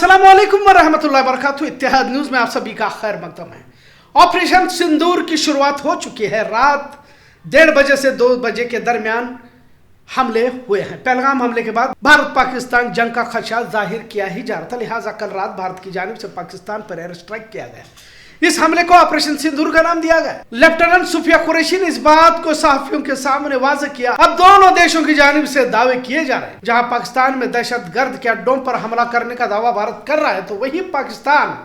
अस्सलामुअलैकुम वरहमतुल्लाहि वबरकातुहू। इत्तेहाद न्यूज में आप सभी का खैर मकदम है। ऑपरेशन सिंदूर की शुरुआत हो चुकी है। रात 1:30 बजे से 2 बजे के दरमियान हमले हुए हैं। पहलगाम हमले के बाद भारत पाकिस्तान जंग का खदशा जाहिर किया ही जा रहा था, लिहाजा कल रात भारत की जानिब से पाकिस्तान पर एयर स्ट्राइक किया गया। इस हमले को ऑपरेशन सिंदूर का नाम दिया गया। लेफ्टिनेंट सुफिया कुरैशी ने इस बात को सहाफियों के सामने वाज़ेह किया। अब दोनों देशों की जानिब से दावे किए जा रहे हैं। जहां पाकिस्तान में दहशतगर्द के अड्डों पर हमला करने का दावा भारत कर रहा है, तो वहीं पाकिस्तान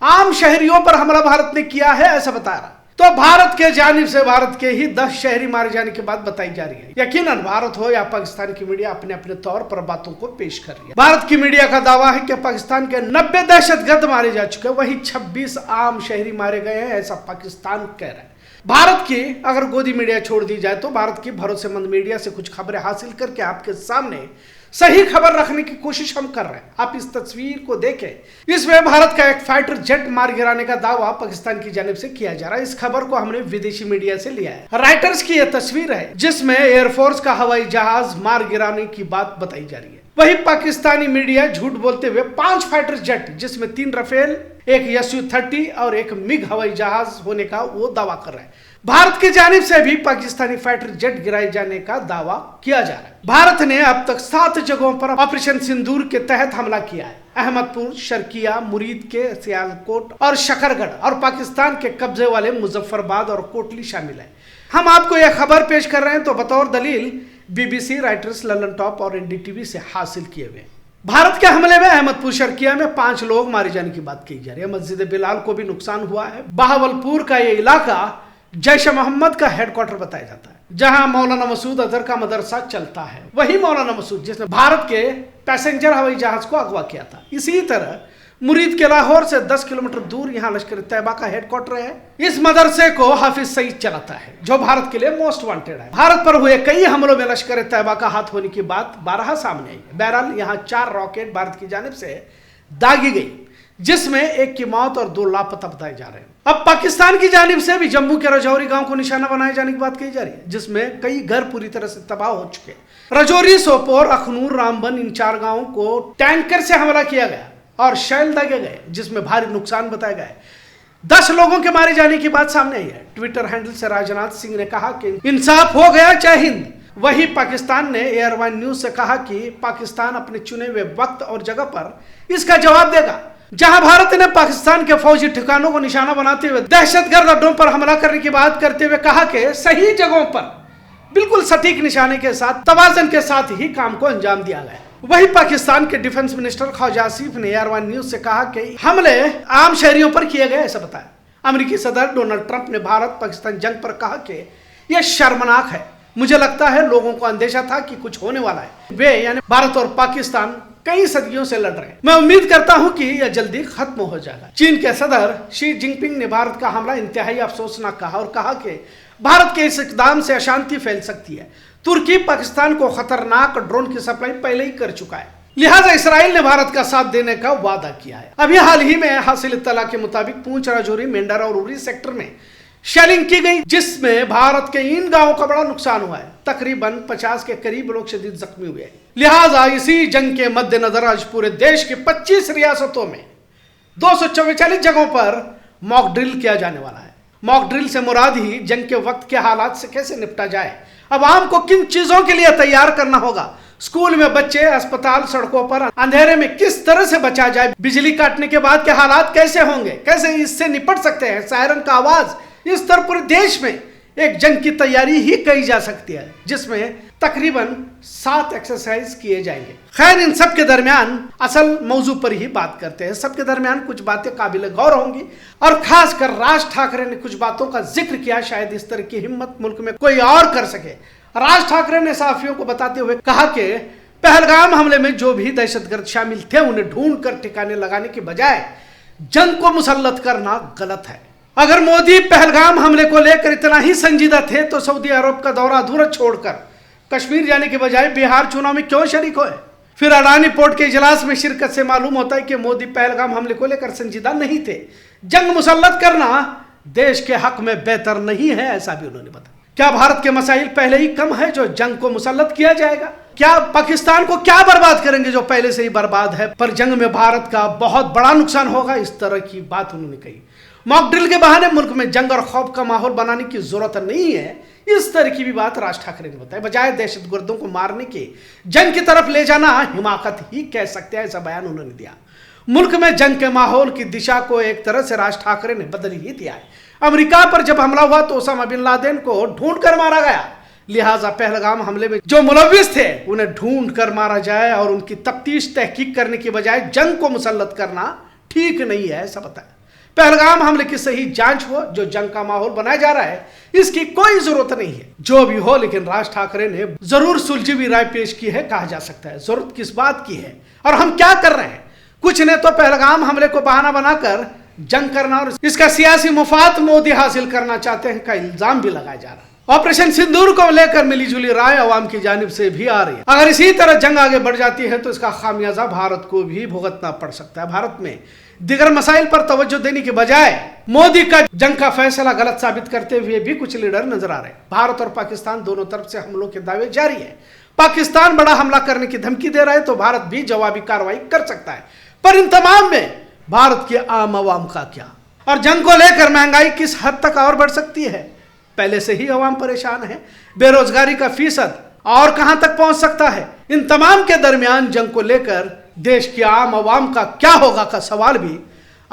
आम शहरियों पर हमला भारत ने किया है ऐसा बता रहा है। तो भारत के जानिब से भारत के ही 10 शहरी मारे जाने की बात बताई जा रही है। यकीनन भारत हो या पाकिस्तान की मीडिया अपने अपने तौर पर बातों को पेश कर रही है। भारत की मीडिया का दावा है कि पाकिस्तान के 90 दहशतगर्द मारे जा चुके हैं, वहीं 26 आम शहरी मारे गए हैं ऐसा पाकिस्तान कह रहा है। भारत की अगर गोदी मीडिया छोड़ दी जाए तो भारत की भरोसेमंद मीडिया से कुछ खबरें हासिल करके आपके सामने सही खबर रखने की कोशिश हम कर रहे हैं। आप इस तस्वीर को देखें। इसमें भारत का एक फाइटर जेट मार गिराने का दावा पाकिस्तान की जानिब से किया जा रहा है। इस खबर को हमने विदेशी मीडिया से लिया है। राइटर्स की यह तस्वीर है जिसमें एयरफोर्स का हवाई जहाज मार गिराने की बात बताई जा रही है। वही पाकिस्तानी मीडिया झूठ बोलते हुए 5 फाइटर जेट, जिसमें 3 राफेल, एक Su-30 और एक मिग हवाई जहाज होने का वो दावा कर रहा है। भारत की जानिब से भी पाकिस्तानी फाइटर जेट गिराए जाने का दावा किया जा रहा है। भारत ने अब तक 7 जगहों पर ऑपरेशन सिंदूर के तहत हमला किया है। अहमदपुर, शर्किया, मुरीद के सियालकोट और शकरगढ़ और पाकिस्तान के कब्जे वाले मुजफ्फरबाद और कोटली शामिल है। हम आपको यह खबर पेश कर रहे हैं तो बतौर दलील BBC, राइटर्स, लंदन टॉप और NDTV से हासिल किए हुए। भारत के हमले में अहमदपुर शर्किया में 5 लोग मारे जाने की बात कही जा रही है। मस्जिद बिलाल को भी नुकसान हुआ है। बहावलपुर का यह इलाका जैश मोहम्मद का हेडक्वार्टर बताया जाता है, जहां मौलाना मसूद अजहर का मदरसा चलता है। वही मौलाना मसूद जिसने भारत के पैसेंजर हवाई जहाज को अगवा किया था। इसी तरह मुरीद के लाहौर से 10 किलोमीटर दूर यहाँ लश्कर तैयबा का हेडक्वार्टर है। इस मदरसे को हाफिज सईद चलाता है, जो भारत के लिए मोस्ट वांटेड है। भारत पर हुए कई हमलों में लश्कर तैयबा का हाथ होने की बात बारहा सामने आई है। बहरहाल यहाँ 4 रॉकेट भारत की जानिब से दागी गई, जिसमें एक की मौत और 2 लापता बताए जा रहे हैं। अब पाकिस्तान की जानिब से भी जम्मू के रजौरी गांव को निशाना बनाए जाने की बात कही जा रही है, जिसमें कई घर पूरी तरह से तबाह हो चुके हैं। रजौरी, सोपोर, अखनूर, रामबन, इन 4 गांवों को टैंकर से हमला किया गया और शैल दागे गए, जिसमें भारी नुकसान बताया गया। 10 लोगों के मारे जाने की बात सामने आई है। ट्विटर हैंडल से राजनाथ सिंह ने कहा कि इंसाफ हो गया, जय हिंद। वही पाकिस्तान ने एयरवाइन न्यूज से कहा कि पाकिस्तान अपने चुने हुए वक्त और जगह पर इसका जवाब देगा। जहां भारत ने पाकिस्तान के फौजी ठिकानों को निशाना बनाते हुए दहशतगर्द अड्डों पर हमला करने की बात करते हुए कहा कि सही जगहों पर बिल्कुल सटीक निशाने के साथ, तवाज़न के साथ ही काम को अंजाम दिया गया। वही पाकिस्तान के डिफेंस मिनिस्टर ख्वाजा आसिफ ने एयरवाइन न्यूज से कहा कि हमले आम शहरियों पर किए गए ऐसा बताया। अमेरिकी सदर डोनाल्ड ट्रंप ने भारत पाकिस्तान जंग पर कहा कि यह शर्मनाक है। मुझे लगता है लोगों को अंदेशा था कि कुछ होने वाला है। वे यानी भारत और पाकिस्तान कई सदियों से लड़ रहे हैं। मैं उम्मीद करता हूं कि यह जल्दी खत्म हो जाएगा। चीन के सदर शी जिनपिंग ने भारत का हमला इंतहाई अफसोसनाक कहा और कहा कि भारत के इस इकदाम से अशांति फैल सकती है। तुर्की पाकिस्तान को खतरनाक ड्रोन की सप्लाई पहले ही कर चुका है, लिहाजा इसराइल ने भारत का साथ देने का वादा किया है। अभी हाल ही में हासिल इत्तला के मुताबिक पूंछ, राजौरी, मेंढर और उरी सेक्टर में शेलिंग की गई, जिसमें भारत के इन गांवों का बड़ा नुकसान हुआ है। तकरीबन 50 के करीब लोग शदीद जख्मी हुए हैं। लिहाजा इसी जंग के मद्देनजर आज पूरे देश के 25 रियासतों में 244 जगहों पर मॉक ड्रिल किया जाने वाला है। मॉक ड्रिल से मुराद ही जंग के वक्त के हालात से कैसे निपटा जाए, अवाम को किन चीजों के लिए तैयार करना होगा, स्कूल में बच्चे, अस्पताल, सड़कों पर अंधेरे में किस तरह से बचा जाए, बिजली काटने के बाद के हालात कैसे होंगे, कैसे इससे निपट सकते हैं, सायरन का आवाज, इस तरह पूरे देश में एक जंग की तैयारी ही कही जा सकती है, जिसमें तकरीबन 7 एक्सरसाइज किए जाएंगे। खैर, इन सब के दरमियान असल मौजू पर ही बात करते हैं। सबके दरमियान कुछ बातें काबिल गौर होंगी और खासकर राज ठाकरे ने कुछ बातों का जिक्र किया, शायद इस तरह की हिम्मत मुल्क में कोई और कर सके। राज ठाकरे ने सहाफियों को बताते हुए कहा कि पहलगाम हमले में जो भी दहशतगर्द शामिल थे उन्हें ढूंढ कर ठिकाने लगाने के बजाय जंग को मुसल्लत करना गलत है। अगर मोदी पहलगाम हमले को लेकर इतना ही संजीदा थे तो सऊदी अरब का दौरा अधूरा छोड़कर कश्मीर जाने के बजाय बिहार चुनाव में क्यों शरीक हुए? फिर अडानी पोर्ट के इजलास में शिरकत से मालूम होता है कि मोदी पहलगाम हमले को लेकर संजीदा नहीं थे। जंग मुसल्लत करना देश के हक में बेहतर नहीं है, ऐसा भी उन्होंने बताया। क्या भारत के मसाइल पहले ही कम है जो जंग को मुसल्लत किया जाएगा? क्या पाकिस्तान को क्या बर्बाद करेंगे जो पहले से ही बर्बाद है? पर जंग में भारत का बहुत बड़ा नुकसान होगा, इस तरह की बात उन्होंने कही। मॉक ड्रिल के बहाने मुल्क में जंग और खौफ का माहौल बनाने की जरूरत नहीं है, इस तरह की भी बात राज ठाकरे ने बताई। बजाय दहशतगर्दों को मारने के जंग की तरफ ले जाना हिमाकत ही कह सकते हैं, ऐसा बयान उन्होंने दिया। मुल्क में जंग के माहौल की दिशा को एक तरह से राज ठाकरे ने बदल ही दिया है। अमेरिका पर जब हमला हुआ तो ओसामा बिन लादेन को ढूंढ कर मारा गया, लिहाजा पहलगाम हमले में जो मुलव्विस थे उन्हें ढूंढ कर मारा जाए और उनकी तफ्तीश तहकीक करने की बजाय जंग को मुसल्लत करना ठीक नहीं है, ऐसा बताया। पहलगाम हमले की सही जांच हो, जो जंग का माहौल बनाया जा रहा है इसकी कोई जरूरत नहीं है। जो भी हो, लेकिन राज ठाकरे ने जरूर सुलझी हुई राय पेश की है, कहा जा सकता है। जरूरत किस बात की है और हम क्या कर रहे हैं? कुछ ने तो पहलगाम हमले को बहाना बनाकर जंग करना और इसका सियासी मुफाद मोदी हासिल करना चाहते हैं का इल्जाम भी लगाया जा रहा है। ऑपरेशन सिंदूर को लेकर मिलीजुली राय अवाम की जानिब से भी आ रही है। अगर इसी तरह जंग आगे बढ़ जाती है तो इसका खामियाजा भारत को भी भुगतना पड़ सकता है। भारत में दिगर मसाइल पर तवज्जो देने के बजाय मोदी का जंग का फैसला गलत साबित करते हुए भी कुछ लीडर नजर आ रहे हैं। भारत और पाकिस्तान दोनों तरफ से हमलों के दावे जारी है। पाकिस्तान बड़ा हमला करने की धमकी दे रहा है तो भारत भी जवाबी कार्रवाई कर सकता है। पर इन तमाम में भारत के आम आवाम का क्या? और जंग को लेकर महंगाई किस हद तक और बढ़ सकती है? पहले से ही आवाम परेशान है। बेरोजगारी का फीसद और कहां तक पहुंच सकता है? इन तमाम के दरमियान जंग को लेकर देश के आम आवाम का क्या होगा का सवाल भी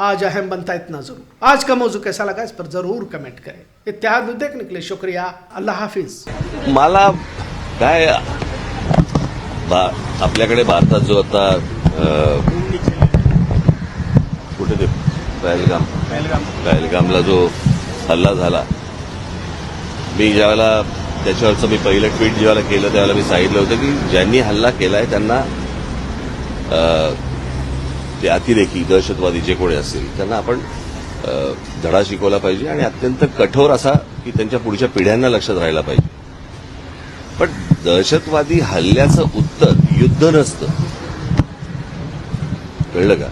आज अहम बनता है। इतना जरूर। आज का मौजू कैसा लगा इस पर जरूर कमेंट करें। इत्तेहाद न्यूज देखने के लिए शुक्रिया। अल्लाह हाफिज। मला काय आपल्याकडे भारतात जो आता कुठे ते पहलगामला जो हल्ला झाला, मी ज्यावेळेला त्याच्यावरचं मी पहिलं ट्विट जेव्हा केलं त्यावेळेला मी सांगितलं होतं की ज्यांनी हल्ला केलाय त्यांना ते अतिरेकी दहशतवादी जे कोणी असतील त्यांना आपण धडा शिकवला पाहिजे आणि अत्यंत कठोर असा की त्यांच्या पुढच्या पिढ्यांना लक्षात राहायला पाहिजे। पण दहशतवादी हल्ल्याचं उत्तर युद्ध नसतं, कळलं का?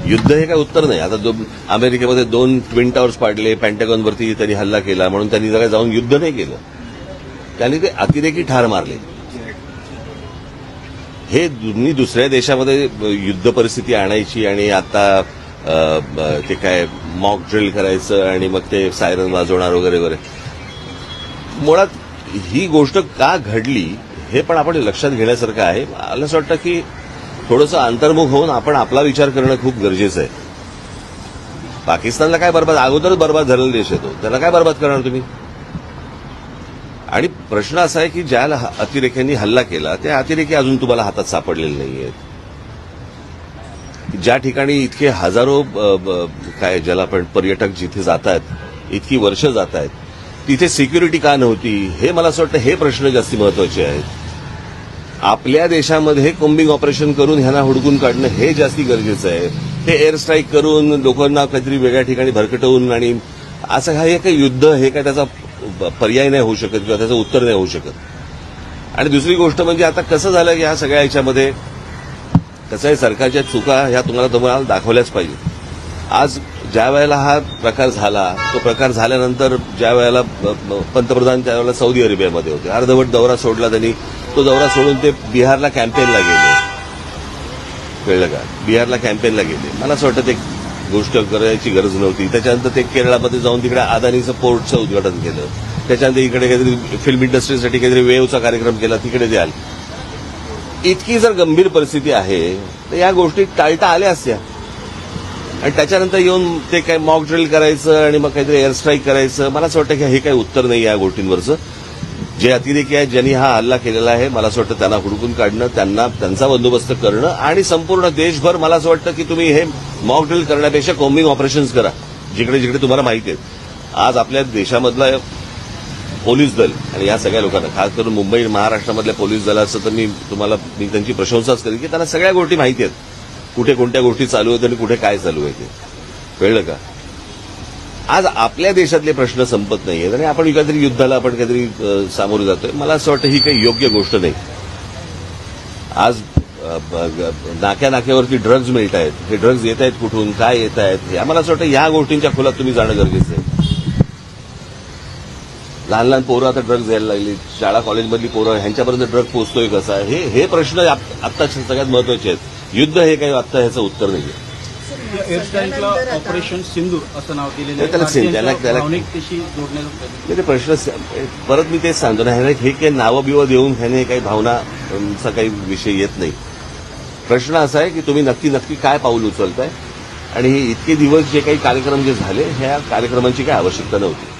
युद्ध हे काय उत्तर नाही। आता अमेरिकेमध्ये 2 ट्विन टावर्स पाडले, पेंटागॉनवरती त्यांनी हल्ला केला म्हणून त्यांनी जरा जाऊन युद्ध नाही केलं, त्यांनी ते अतिरेकी ठार मारले। हे तुम्ही दुसऱ्या देशामध्ये युद्ध परिस्थिती आणायची आणि आता ते काय मॉक ड्रिल करायचं आणि मग ते सायरन वाजवणार वगैरे वगैरे, मुळात ही गोष्ट का घडली हे पण आपण लक्षात घेण्यासारखं आहे। मला असं वाटतं की थोडंसं अंतर्मुख होऊन आपण आपला विचार करणं खूप गरजेचं आहे। पाकिस्तानला काय बर्बाद, अगोदरच बर्बाद झालेला देश आहे तो, त्याला काय बर्बाद करणार तुम्ही? आणि प्रश्न असा आहे की ज्या अतिरेक्यांनी हल्ला केला त्या अतिरेकी अजून तुम्हाला हातात सापडलेले नाहीयेत। ज्या ठिकाणी इतके हजारो काय ज्याला आपण पर्यटक जिथे जात आहेत, इतकी वर्ष जात आहेत, तिथे सिक्युरिटी का नव्हती हे मला असं वाटतं हे प्रश्न जास्ती महत्वाचे आहेत। आपल्या देशामध्ये कोम्बिंग ऑपरेशन करून ह्यांना हुडकून काढणं हे जास्ती गरजेचं आहे। हे एअर स्ट्राईक करून लोकांना काहीतरी वेगळ्या ठिकाणी भरकटवून आणि असं हे काही युद्ध हे काय त्याचा पर्याय नाही होऊ शकत किंवा त्याचं उत्तर नाही होऊ शकत। आणि दुसरी गोष्ट म्हणजे आता कसं झालं की ह्या सगळ्या याच्यामध्ये कसं आहे, सरकारच्या चुका ह्या तुम्हाला दाखवल्याच पाहिजे। आज ज्या वेळेला हा प्रकार झाला, तो प्रकार झाल्यानंतर ज्या वेळेला पंतप्रधान त्यावेळेला सौदी अरेबियामध्ये होते, अर्धवट दौरा सोडला त्यांनी, तो दौरा सोडून ते बिहारला कॅम्पेनला गेले, कळलं का? बिहारला कॅम्पेनला गेले। मला असं वाटतं ते गोष्ट करायची गरज नव्हती। त्याच्यानंतर ते केरळमध्ये जाऊन तिकडे अदानीचं पोर्टचं उद्घाटन केलं, त्याच्यानंतर इकडे काहीतरी फिल्म इंडस्ट्रीसाठी काहीतरी वेव्हचा कार्यक्रम केला, तिकडे द्याल। इतकी जर गंभीर परिस्थिती आहे तर या गोष्टी टाळता आल्या असत्या आणि त्याच्यानंतर येऊन ते काय मॉक ड्रिल करायचं आणि मग काहीतरी एअर स्ट्राईक करायचं, मला असं वाटतं की हे काही उत्तर नाही या गोष्टींवरचं। जे अतिरेकी आहेत ज्यांनी हा हल्ला केलेला आहे, मला असं वाटतं त्यांना हुडकून काढणं, त्यांचा बंदोबस्त करणं आणि संपूर्ण देशभर मला असं वाटतं की तुम्ही हे मॉक ड्रिल करण्यापेक्षा कोम्बिंग ऑपरेशन्स करा जिकडे जिकडे तुम्हाला माहिती आहेत। आज आपल्या देशामधला पोलीस दल आणि या सगळ्या लोकांना, खास करून मुंबई महाराष्ट्रामधल्या पोलीस दलाचं तर मी त्यांची प्रशंसाच करेन की त्यांना सगळ्या गोष्टी माहिती आहेत, कुठे कोणत्या गोष्टी चालू आहेत आणि कुठे काय चालू आहे ते, कळलं का? आज आपल्या देशातले प्रश्न संपत नाहीयेत आणि आपण काहीतरी युद्धाला आपण काहीतरी सामोरे जातोय। मला असं वाटतं ही काही योग्य गोष्ट नाही। आज नाक्यावरती ड्रग्ज मिळत आहेत, हे ड्रग्ज येत आहेत कुठून, काय येत आहेत, मला असं वाटतं ह्या गोष्टींच्या खोलात तुम्ही जाणं गरजेचं आहे। लहान लहान पोरं आता ड्रग्ज घ्यायला लागली, शाळा कॉलेजमधली पोरं ह्यांच्यापर्यंत ड्रग पोहोचतोय कसा, हे प्रश्न आत्ताच्या सगळ्यात महत्वाचे आहेत. युद्ध हे काही आत्ता ह्याचं उत्तर नाहीये. एअर स्ट्राईकला ऑपरेशन सिंदूर असं नाव दिलेलं आहे. त्याला भारतीयांच्या भावनिकतेशी जोडण्याचा प्रयत्न. ते प्रश्न परत मी तेच सांगतो ना, ह्याने हे काही नावं बिवं देऊन ह्याने काही भावनाचा काही विषय येत नाही. प्रश्न असा आहे की तुम्ही नक्की काय पाऊल उचलताय, आणि हे इतके दिवस जे काही कार्यक्रम जे झाले ह्या कार्यक्रमांची काही आवश्यकता नव्हती.